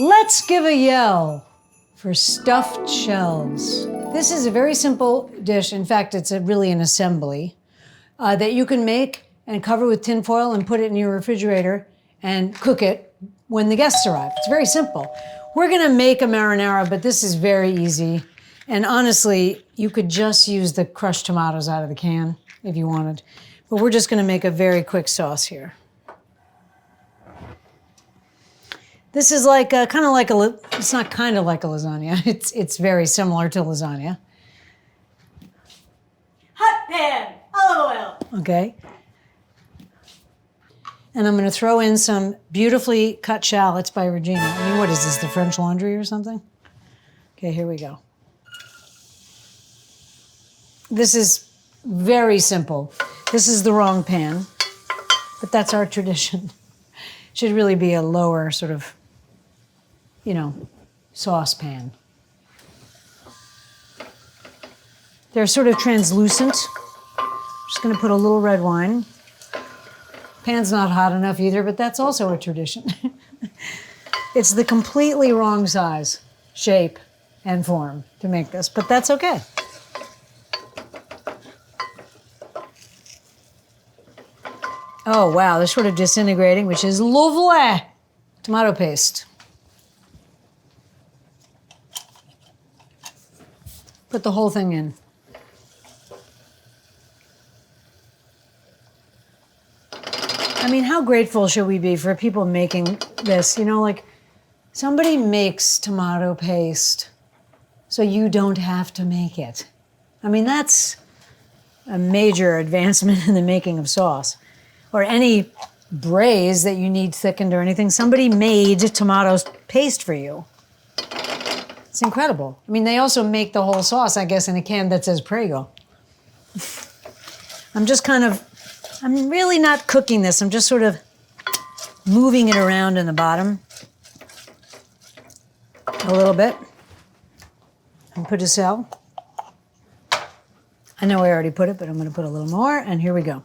Let's give a yell for stuffed shells. This is a very simple dish. In fact, it's really an assembly that you can make and cover with tin foil and put it in your refrigerator and cook it when the guests arrive. It's very simple. We're gonna make a marinara, but this is very easy. And honestly, you could just use the crushed tomatoes out of the can if you wanted. But we're just gonna make a very quick sauce here. This is like kind of like it's not kind of like a lasagna. It's very similar to lasagna. Hot pan, olive oil. Okay. And I'm gonna throw in some beautifully cut shallots by Regina. I mean, what is this, the French Laundry or something? Okay, here we go. This is very simple. This is the wrong pan, but that's our tradition. It should really be a lower sort of, saucepan. They're sort of translucent. Just gonna put a little red wine. Pan's not hot enough either, but that's also a tradition. It's the completely wrong size, shape, and form to make this, but that's okay. Oh, wow, they're sort of disintegrating, which is lovely. Tomato paste. Put the whole thing in. I mean, how grateful should we be for people making this? Like somebody makes tomato paste so you don't have to make it. I mean, that's a major advancement in the making of sauce. Or any braise that you need thickened or anything. Somebody made tomato paste for you. It's incredible. I mean, they also make the whole sauce, I guess, in a can that says Prego. I'm really not cooking this. I'm just sort of moving it around in the bottom a little bit. And put a cell. I know I already put it, but I'm gonna put a little more, and here we go.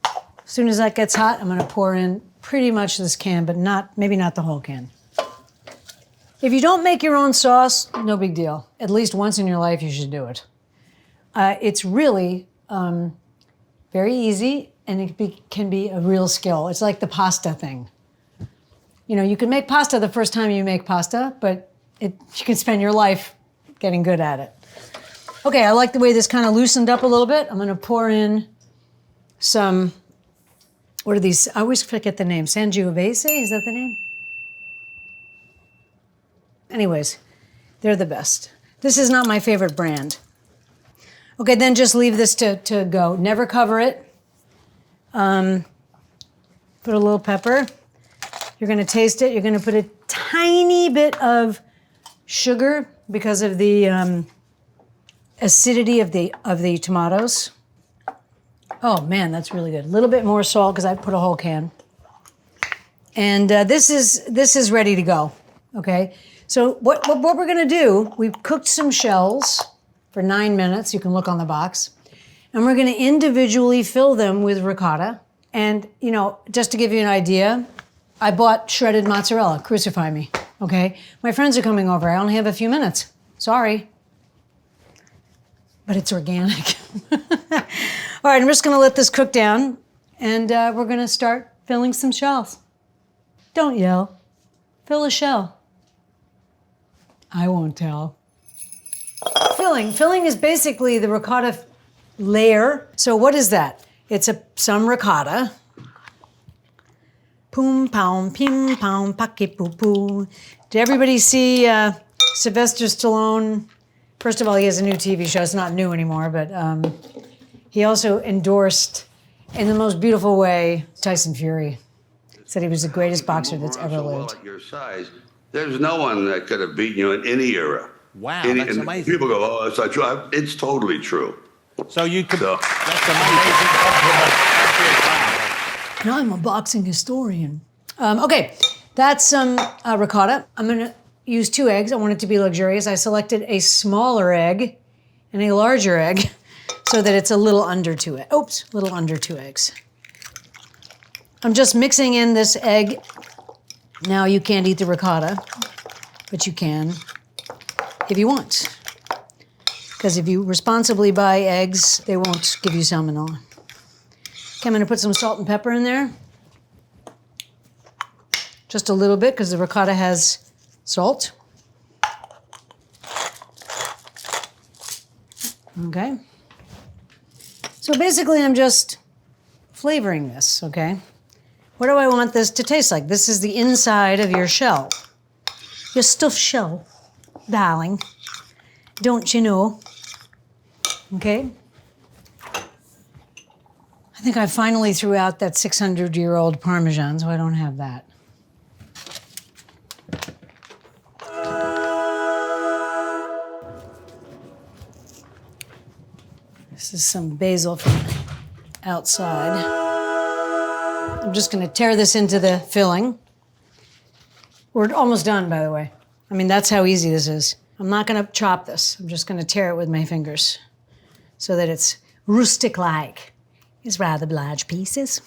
As soon as that gets hot, I'm gonna pour in pretty much this can, but maybe not the whole can. If you don't make your own sauce, no big deal. At least once in your life, you should do it. It's really very easy, and it can be a real skill. It's like the pasta thing. You can make pasta the first time you make pasta, but you can spend your life getting good at it. Okay, I like the way this kind of loosened up a little bit. I'm gonna pour in some, what are these? I always forget the name. Sangiovese, is that the name? Anyways, they're the best. This is not my favorite brand. Okay, then just leave this to go. Never cover it. Put a little pepper. You're gonna taste it. You're gonna put a tiny bit of sugar because of the acidity of the tomatoes. Oh man, that's really good. A little bit more salt because I put a whole can. And this is ready to go. Okay. So what we're gonna do? We've cooked some shells for 9 minutes. You can look on the box, and we're gonna individually fill them with ricotta. And just to give you an idea, I bought shredded mozzarella. Crucify me. Okay. My friends are coming over. I only have a few minutes. Sorry. But it's organic. All right, I'm just gonna let this cook down, and we're gonna start filling some shells. Don't yell. Fill a shell. I won't tell. Filling is basically the ricotta layer. So what is that? It's some ricotta. Poom, pow, pim, pow, paki, poo, poo. Did everybody see Sylvester Stallone? First of all, he has a new TV show. It's not new anymore, but he also endorsed, in the most beautiful way, Tyson Fury. Said he was the greatest boxer that's ever lived. At your size, there's no one that could have beaten you in any era. Wow, that's amazing. People go, oh, it's not true. It's totally true. So you could. That's amazing. Now I'm a boxing historian. Okay, that's some ricotta. I'm gonna use 2 eggs. I want it to be luxurious. I selected a smaller egg and a larger egg so that it's a little under 2 eggs. Oops, a little under 2 eggs. I'm just mixing in this egg. Now you can't eat the ricotta. but you can if you want. Because if you responsibly buy eggs, they won't give you salmonella. Okay, I'm gonna put some salt and pepper in there. Just a little bit, because the ricotta has salt. Okay. So basically, I'm just flavoring this, okay? What do I want this to taste like? This is the inside of your shell. Your stuffed shell, darling. Don't you know? Okay? I think I finally threw out that 600-year-old Parmesan, so I don't have that. This is some basil from outside. I'm just gonna tear this into the filling. We're almost done, by the way. I mean, that's how easy this is. I'm not gonna chop this. I'm just gonna tear it with my fingers so that it's rustic-like. It's rather large pieces.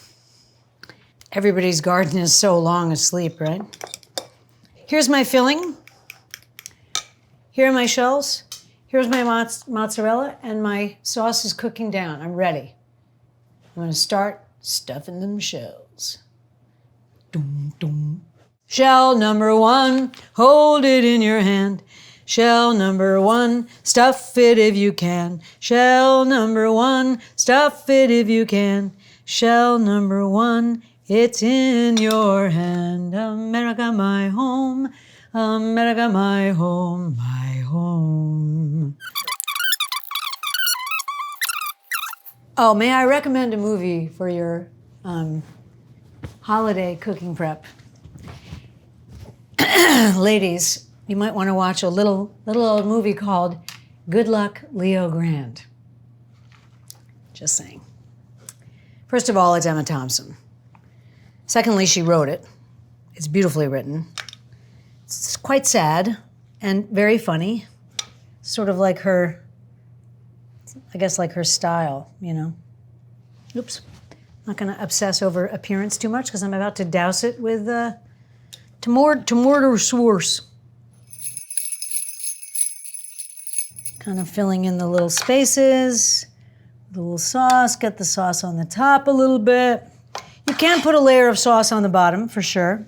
Everybody's garden is so long asleep, right? Here's my filling. Here are my shells. Here's my mozzarella, and my sauce is cooking down. I'm ready. I'm gonna start stuffing them shells. Dum, dum. Shell number one, hold it in your hand. Shell number one, stuff it if you can. Shell number one, stuff it if you can. Shell number one, it's in your hand. America, my home. America, my home, my home. Oh, may I recommend a movie for your holiday cooking prep? Ladies, you might want to watch a little old movie called Good Luck, Leo Grand. Just saying. First of all, it's Emma Thompson. Secondly, she wrote it. It's beautifully written. It's quite sad and very funny. Sort of like her, I guess like her style, you know. Oops. Not gonna obsess over appearance too much because I'm about to douse it with tomato sauce. Kind of filling in the little spaces, the little sauce, get the sauce on the top a little bit. You can put a layer of sauce on the bottom for sure.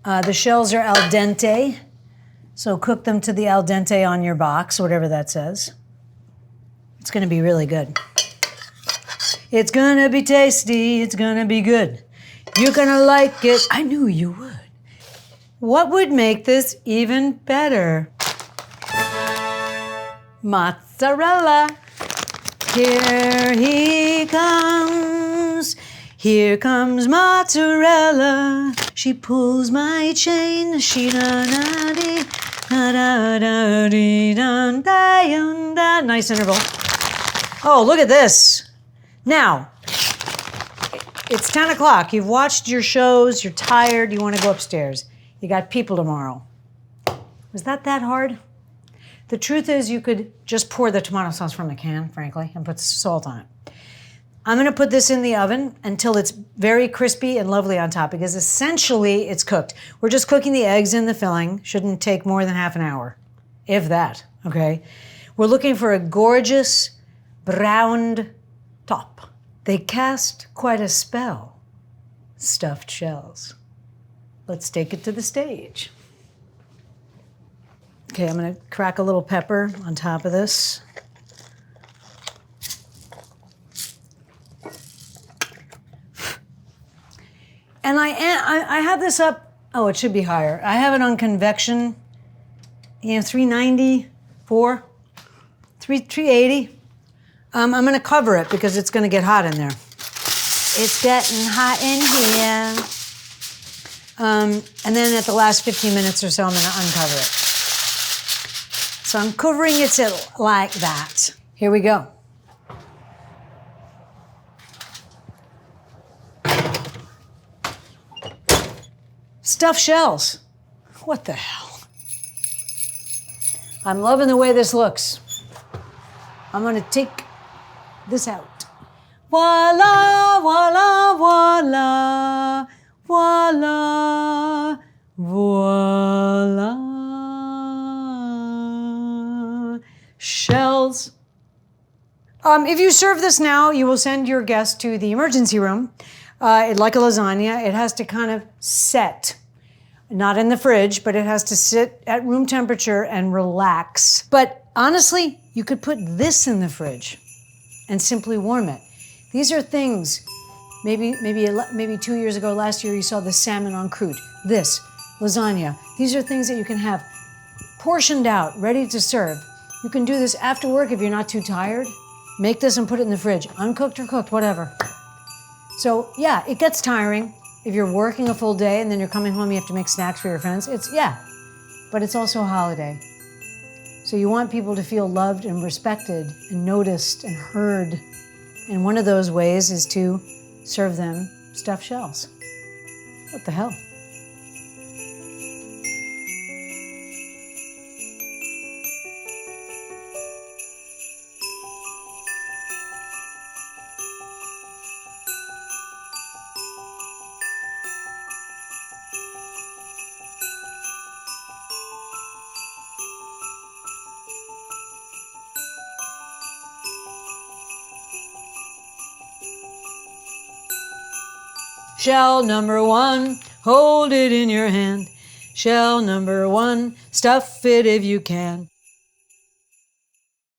The shells are al dente, so cook them to the al dente on your box, whatever that says. It's gonna be really good. It's gonna be tasty, it's gonna be good. You're gonna like it. I knew you would. What would make this even better? Mozzarella. Here he comes. Here comes mozzarella. She pulls my chain. She da da dee da da da dee da da da. Nice interval. Oh, look at this. Now, it's 10 o'clock. You've watched your shows. You're tired. You want to go upstairs. You got people tomorrow. Was that hard? The truth is you could just pour the tomato sauce from the can, frankly, and put salt on it. I'm gonna put this in the oven until it's very crispy and lovely on top because essentially it's cooked. We're just cooking the eggs in the filling. Shouldn't take more than half an hour, if that, okay? We're looking for a gorgeous browned top. They cast quite a spell, stuffed shells. Let's take it to the stage. Okay, I'm gonna crack a little pepper on top of this. And I have this up, oh, it should be higher. I have it on convection, 390, 380. I'm gonna cover it because it's gonna get hot in there. It's getting hot in here. And then at the last 15 minutes or so, I'm gonna uncover it. So I'm covering it like that. Here we go. Stuffed shells. What the hell? I'm loving the way this looks. I'm gonna take this out. Voila, voila, voila. Voila, voila. Shells. If you serve this now, you will send your guest to the emergency room. Like a lasagna, it has to kind of set. Not in the fridge, but it has to sit at room temperature and relax. But honestly, you could put this in the fridge and simply warm it. These are things, maybe 2 years ago, last year, you saw the salmon en croûte. This, lasagna. These are things that you can have portioned out, ready to serve. You can do this after work if you're not too tired. Make this and put it in the fridge, uncooked or cooked, whatever. So yeah, it gets tiring. If you're working a full day and then you're coming home, you have to make snacks for your friends. But it's also a holiday. So you want people to feel loved and respected and noticed and heard. And one of those ways is to serve them stuffed shells. What the hell? Shell number 1, hold it in your hand. Shell number 1, stuff it if you can.